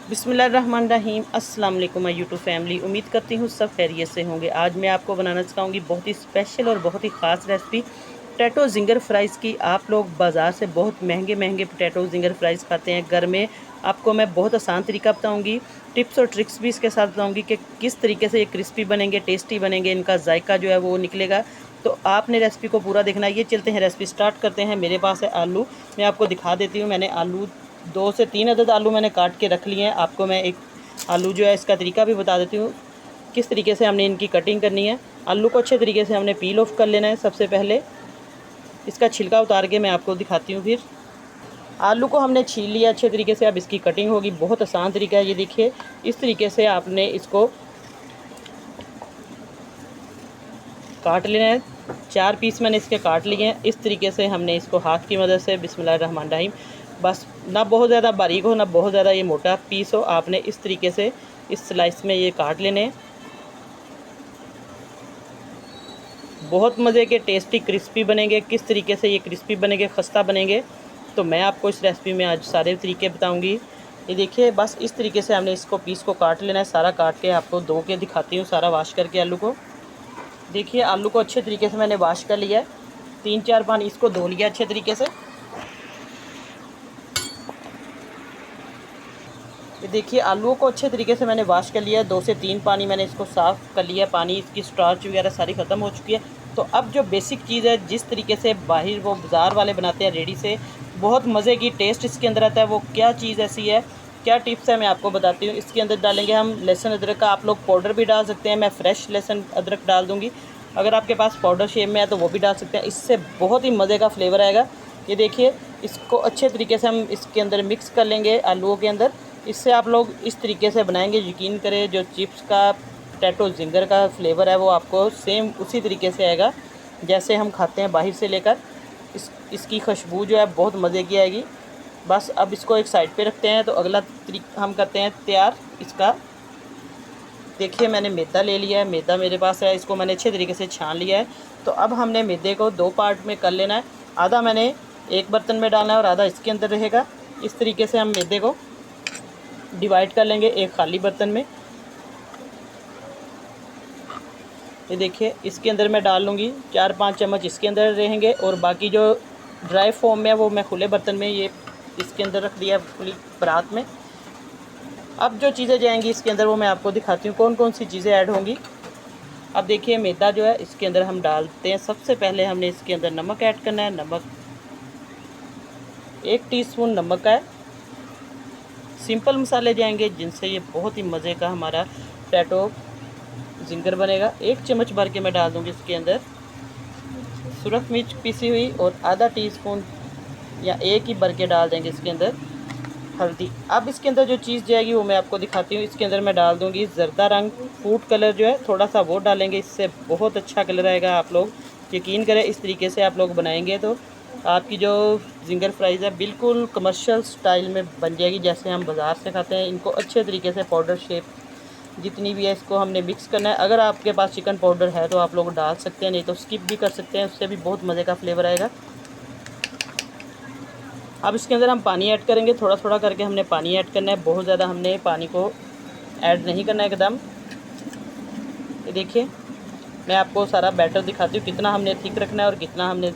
बिस्मिल्लाहिर्रहमानिर्रहीम। अस्सलाम वालेकुम माय यूट्यूब फैमिली। उम्मीद करती हूँ सब खैरियत से होंगे। आज मैं आपको बनाना सिखाऊंगी बहुत ही स्पेशल और बहुत ही ख़ास रेसिपी पोटैटो जिंगर फ्राइज़ की। आप लोग बाज़ार से बहुत महंगे महंगे पोटैटो जिंगर फ्राइज़ खाते हैं, घर में आपको मैं बहुत आसान तरीका बताऊँगी, टिप्स और ट्रिक्स भी इसके साथ बताऊँगी कि किस तरीके से ये क्रिस्पी बनेंगे, टेस्टी बनेंगे, इनका जायका जो है वो निकलेगा। तो आपने रेसिपी को पूरा देखना है। ये चलते हैं रेसिपी स्टार्ट करते हैं। मेरे पास है आलू, मैं आपको दिखा देती हूँ। मैंने आलू 2 से 3 अदद आलू मैंने काट के रख लिए हैं। आपको मैं एक आलू जो है इसका तरीका भी बता देती हूँ, किस तरीके से हमने इनकी कटिंग करनी है। आलू को अच्छे तरीके से हमने पील ऑफ कर लेना है। सबसे पहले इसका छिलका उतार के मैं आपको दिखाती हूँ। फिर आलू को हमने छील लिया अच्छे तरीके से। अब इसकी कटिंग होगी, बहुत आसान तरीका है। ये देखिए, इस तरीके से आपने इसको काट लेना है। 4 पीस मैंने इसके काट लिए हैं। इस तरीके से हमने इसको हाथ की मदद से बिस्मिल्लाहिर्रहमानिर्रहीम, बस ना बहुत ज़्यादा बारीक हो ना बहुत ज़्यादा ये मोटा पीस हो, आपने इस तरीके से इस स्लाइस में ये काट लेने हैं। बहुत मज़े के टेस्टी क्रिस्पी बनेंगे। किस तरीके से ये क्रिस्पी बनेंगे, खस्ता बनेंगे, तो मैं आपको इस रेसिपी में आज सारे तरीके बताऊंगी। ये देखिए, बस इस तरीके से हमने इसको पीस को काट लेना है। सारा काट के आपको धो के दिखाती हूँ, सारा वाश करके आलू को। देखिए, आलू को अच्छे तरीके से मैंने वाश कर लिया है। 3-4 पानी इसको धो लिया अच्छे तरीके से। ये देखिए, आलूओं को अच्छे तरीके से मैंने वाश कर लिया है। 2 से 3 पानी मैंने इसको साफ़ कर लिया है। पानी इसकी स्टार्च वगैरह सारी ख़त्म हो चुकी है। तो अब जो बेसिक चीज़ है, जिस तरीके से बाहर वो बाज़ार वाले बनाते हैं रेडी से, बहुत मज़े की टेस्ट इसके अंदर आता है। वो क्या चीज़ ऐसी है, क्या टिप्स है, मैं आपको बताती हूँ। इसके अंदर डालेंगे हम लहसुन अदरक का। आप लोग पाउडर भी डाल सकते हैं, मैं फ़्रेश लहसुन अदरक डाल दूँगी। अगर आपके पास पाउडर शेप में है तो वो भी डाल सकते हैं। इससे बहुत ही मज़े का फ्लेवर आएगा। ये देखिए, इसको अच्छे तरीके से हम इसके अंदर मिक्स कर लेंगे आलूओं के अंदर। इससे आप लोग इस तरीके से बनाएंगे, यकीन करें, जो चिप्स का पोटैटो जिंगर का फ्लेवर है वो आपको सेम उसी तरीके से आएगा जैसे हम खाते हैं बाहर से लेकर। इसकी खुशबू जो है बहुत मज़े की आएगी। बस अब इसको एक साइड पे रखते हैं। तो अगला तरीका हम करते हैं तैयार इसका। देखिए, मैंने मैदा ले लिया है, मैदा मेरे पास है, इसको मैंने अच्छे तरीके से छान लिया है। तो अब हमने मैदे को 2 पार्ट में कर लेना है। आधा मैंने एक बर्तन में डालना है और आधा इसके अंदर रहेगा। इस तरीके से हम मैदे को डिवाइड कर लेंगे एक खाली बर्तन में। ये देखिए, इसके अंदर मैं डाल लूँगी 4-5 चम्मच इसके अंदर रहेंगे, और बाकी जो ड्राई फॉर्म में है वो मैं खुले बर्तन में ये इसके अंदर रख दिया खुली परात में। अब जो चीज़ें जाएंगी इसके अंदर वो मैं आपको दिखाती हूँ कौन कौन सी चीज़ें ऐड होंगी। अब देखिए, मैदा जो है इसके अंदर हम डालते हैं। सबसे पहले हमने इसके अंदर नमक ऐड करना है। नमक 1 टीस्पून नमक है। सिंपल मसाले जाएंगे जिनसे ये बहुत ही मज़े का हमारा पोटैटो जिंगर बनेगा। 1 चम्मच भर के मैं डाल दूँगी इसके अंदर सुरख मिर्च पीसी हुई, और आधा टीस्पून या 1 ही भर के डाल देंगे इसके अंदर हल्दी। अब इसके अंदर जो चीज़ जाएगी वो मैं आपको दिखाती हूँ। इसके अंदर मैं डाल दूँगी ज़र्दा रंग फूड कलर जो है, थोड़ा सा वो डालेंगे, इससे बहुत अच्छा कलर आएगा। आप लोग यकीन करें, इस तरीके से आप लोग बनाएंगे तो आपकी जो जिंगर फ्राइज़ है बिल्कुल कमर्शियल स्टाइल में बन जाएगी, जैसे हम बाज़ार से खाते हैं। इनको अच्छे तरीके से पाउडर शेप जितनी भी है इसको हमने मिक्स करना है। अगर आपके पास चिकन पाउडर है तो आप लोग डाल सकते हैं, नहीं तो स्किप भी कर सकते हैं, उससे भी बहुत मज़े का फ्लेवर आएगा। अब इसके अंदर हम पानी ऐड करेंगे, थोड़ा थोड़ा करके हमने पानी ऐड करना है। बहुत ज़्यादा हमने पानी को ऐड नहीं करना है एकदम। ये देखिए, मैं आपको सारा बैटर दिखाती हूँ, कितना हमने थिक रखना है और कितना हमने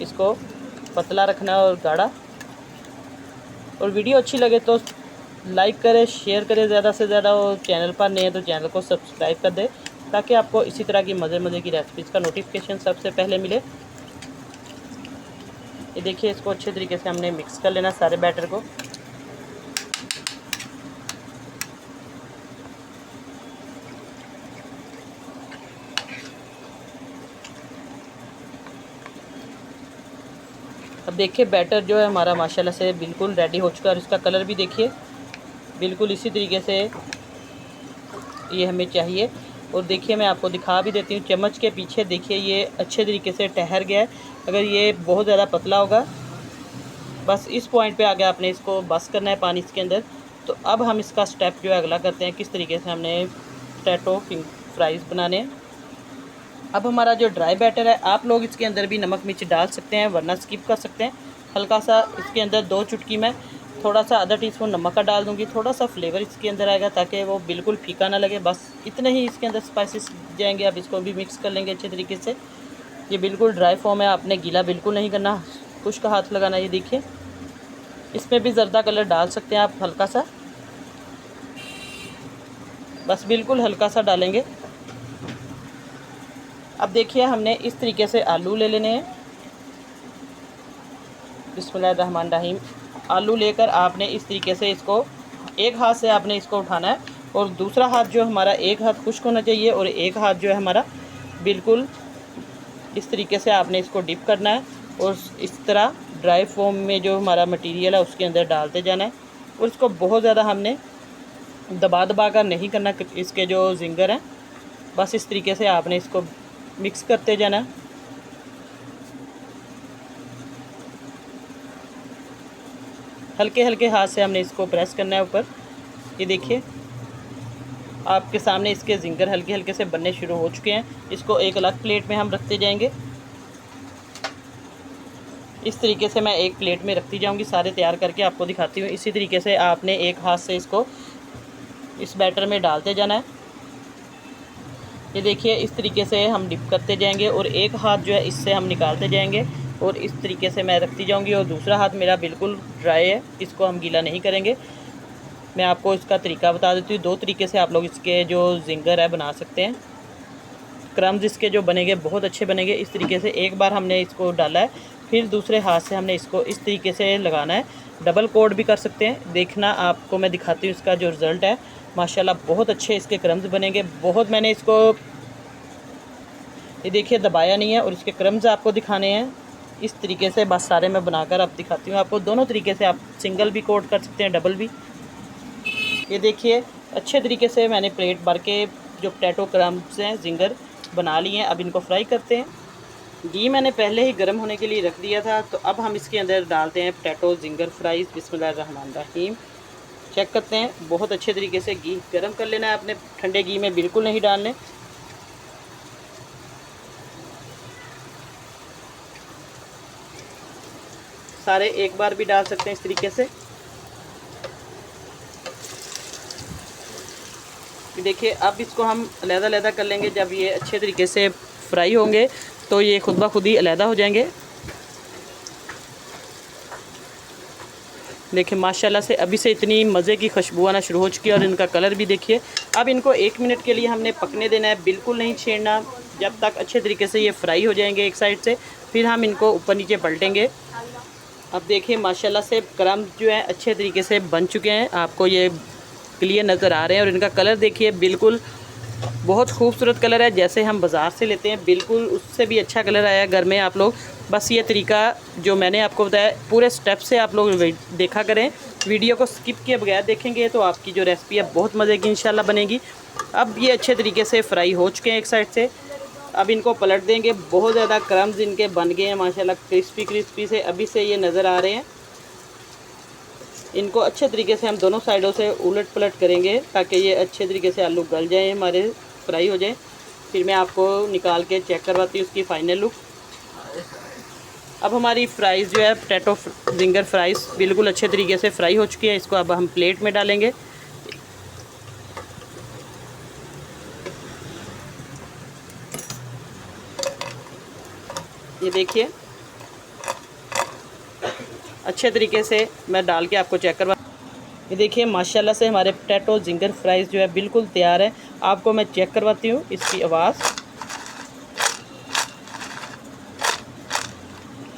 इसको पतला रखना है और गाढ़ा। और वीडियो अच्छी लगे तो लाइक करें, शेयर करें ज़्यादा से ज़्यादा, और चैनल पर नए हैं तो चैनल को सब्सक्राइब कर दें, ताकि आपको इसी तरह की मज़े की रेसिपीज़ का नोटिफिकेशन सबसे पहले मिले। ये देखिए, इसको अच्छे तरीके से हमने मिक्स कर लेना सारे बैटर को। अब देखिए, बैटर जो है हमारा माशाल्लाह से बिल्कुल रेडी हो चुका है, और इसका कलर भी देखिए बिल्कुल इसी तरीके से ये हमें चाहिए। और देखिए, मैं आपको दिखा भी देती हूँ, चम्मच के पीछे देखिए ये अच्छे तरीके से ठहर गया है। अगर ये बहुत ज़्यादा पतला होगा, बस इस पॉइंट पे आगे आपने इसको बस करना है पानी इसके अंदर। तो अब हम इसका स्टेप जो है अगला करते हैं, किस तरीके से हमने पोटैटो फ्राइज़ बनाने हैं। अब हमारा जो ड्राई बैटर है, आप लोग इसके अंदर भी नमक मिर्च डाल सकते हैं, वरना स्किप कर सकते हैं। हल्का सा इसके अंदर 2 चुटकी मैं थोड़ा सा आधा टीस्पून नमक का डाल दूँगी, थोड़ा सा फ्लेवर इसके अंदर आएगा ताकि वो बिल्कुल फीका ना लगे। बस इतने ही इसके अंदर स्पाइसेस जाएंगे। अब इसको भी मिक्स कर लेंगे अच्छे तरीके से। ये बिल्कुल ड्राई फॉर्म है, आपने गीला बिल्कुल नहीं करना, खुश्क हाथ लगाना। ये देखिए, इसमें भी ज़र्दा कलर डाल सकते हैं आप हल्का सा, बस बिल्कुल हल्का सा डालेंगे। अब देखिए, हमने इस तरीके से आलू ले लेने हैं। बिस्मिल्लाहिर्रहमानिर्रहीम। आलू लेकर आपने इस तरीके से इसको एक हाथ से आपने इसको उठाना है और दूसरा हाथ जो हमारा, एक हाथ खुश्क होना चाहिए और एक हाथ जो है हमारा बिल्कुल इस तरीके से आपने इसको डिप करना है और इस तरह ड्राई फॉर्म में जो हमारा मटेरियल है उसके अंदर डालते जाना है। और इसको बहुत ज़्यादा हमने दबा कर नहीं करना, इसके जो जिंगर हैं, बस इस तरीके से आपने इसको मिक्स करते जाना है। हल्के हल्के हाथ से हमने इसको प्रेस करना है ऊपर। ये देखिए, आपके सामने इसके जिंगर हल्के हल्के से बनने शुरू हो चुके हैं। इसको एक अलग प्लेट में हम रखते जाएंगे। इस तरीके से मैं एक प्लेट में रखती जाऊंगी, सारे तैयार करके आपको दिखाती हूँ। इसी तरीके से आपने एक हाथ से इसको इस बैटर में डालते जाना है। ये देखिए, इस तरीके से हम डिप करते जाएंगे और एक हाथ जो है इससे हम निकालते जाएंगे और इस तरीके से मैं रखती जाऊंगी। और दूसरा हाथ मेरा बिल्कुल ड्राई है, इसको हम गीला नहीं करेंगे। मैं आपको इसका तरीका बता देती हूँ। दो तरीके से आप लोग इसके जो जिंगर है बना सकते हैं। क्रम्स इसके जो बनेंगे बहुत अच्छे बनेंगे। इस तरीके से एक बार हमने इसको डाला है, फिर दूसरे हाथ से हमने इसको इस तरीके से लगाना है। डबल कोट भी कर सकते हैं। देखना, आपको मैं दिखाती हूँ इसका जो रिज़ल्ट है। माशाल्लाह बहुत अच्छे इसके क्रम्स बनेंगे। बहुत मैंने इसको, ये देखिए, दबाया नहीं है और इसके क्रम्स आपको दिखाने हैं। इस तरीके से बस सारे मैं बनाकर अब दिखाती हूँ आपको। दोनों तरीके से आप सिंगल भी कोट कर सकते हैं, डबल भी। ये देखिए, अच्छे तरीके से मैंने प्लेट भर के जो पोटैटो क्रम्स हैं जिंगर बना लिए हैं। अब इनको फ्राई करते हैं। घी मैंने पहले ही गर्म होने के लिए रख दिया था, तो अब हम इसके अंदर डालते हैं पोटैटो जिंगर फ्राइज़। बिस्मिल्लाहिर्रहमानिर्रहीम। चेक करते हैं, बहुत अच्छे तरीके से घी गर्म कर लेना है अपने, ठंडे घी में बिल्कुल नहीं डालने। सारे एक बार भी डाल सकते हैं इस तरीके से। देखिए, अब इसको हम अलग-अलग कर लेंगे। जब ये अच्छे तरीके से फ्राई होंगे तो ये खुद ब खुद ही अलग हो जाएंगे। देखिए, माशाल्लाह से अभी से इतनी मज़े की खुशबू आना शुरू हो चुकी है और इनका कलर भी देखिए। अब इनको 1 मिनट के लिए हमने पकने देना है, बिल्कुल नहीं छेड़ना। जब तक अच्छे तरीके से ये फ्राई हो जाएंगे एक साइड से, फिर हम इनको ऊपर नीचे पलटेंगे। अब देखिए, माशाल्लाह से क्रम्स जो है अच्छे तरीके से बन चुके हैं, आपको ये क्लियर नज़र आ रहे हैं। और इनका कलर देखिए, बिल्कुल बहुत खूबसूरत कलर है, जैसे हम बाज़ार से लेते हैं बिल्कुल उससे भी अच्छा कलर आया घर में। आप लोग बस ये तरीका जो मैंने आपको बताया, पूरे स्टेप से आप लोग देखा करें। वीडियो को स्किप किए बगैर देखेंगे तो आपकी जो रेसिपी है बहुत मज़े की इंशाल्लाह बनेगी। अब ये अच्छे तरीके से फ्राई हो चुके हैं एक साइड से। अब इनको पलट देंगे। बहुत ज़्यादा क्रम्स इनके बन गए हैं माशाल्लाह, क्रिस्पी क्रिस्पी से अभी से ये नज़र आ रहे हैं। इनको अच्छे तरीके से हम दोनों साइडों से उलट पलट करेंगे ताकि ये अच्छे तरीके से आलू गल जाएँ, हमारे फ्राई हो जाए। फिर मैं आपको निकाल के चेक करवाती हूँ उसकी फ़ाइनल लुक। अब हमारी फ्राइज़ जो है, पोटैटो जिंगर फ्राइज़ बिल्कुल अच्छे तरीके से फ्राई हो चुकी है। इसको अब हम प्लेट में डालेंगे। ये देखिए, अच्छे तरीके से मैं डाल के आपको चेक करवा। ये देखिए, माशाल्लाह से हमारे पोटैटो जिंगर फ्राइज़ जो है बिल्कुल तैयार है। आपको मैं चेक करवाती हूँ इसकी आवाज़।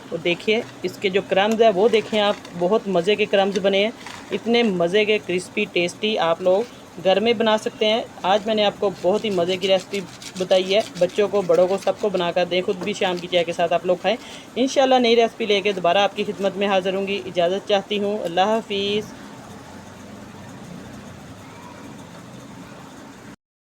तो देखिए, इसके जो क्रम्स है वो देखें आप, बहुत मज़े के क्रम्स बने हैं। इतने मज़े के क्रिस्पी टेस्टी आप लोग घर में बना सकते हैं। आज मैंने आपको बहुत ही मज़े की रेसिपी बताई है। बच्चों को, बड़ों को, सबको बनाकर दें। खुद भी शाम की चाय के साथ आप लोग खाएं। इंशाल्लाह नई रेसिपी लेके दोबारा आपकी खिदमत में हाज़िर होंगी। इजाज़त चाहती हूँ। अल्लाह हाफिज़।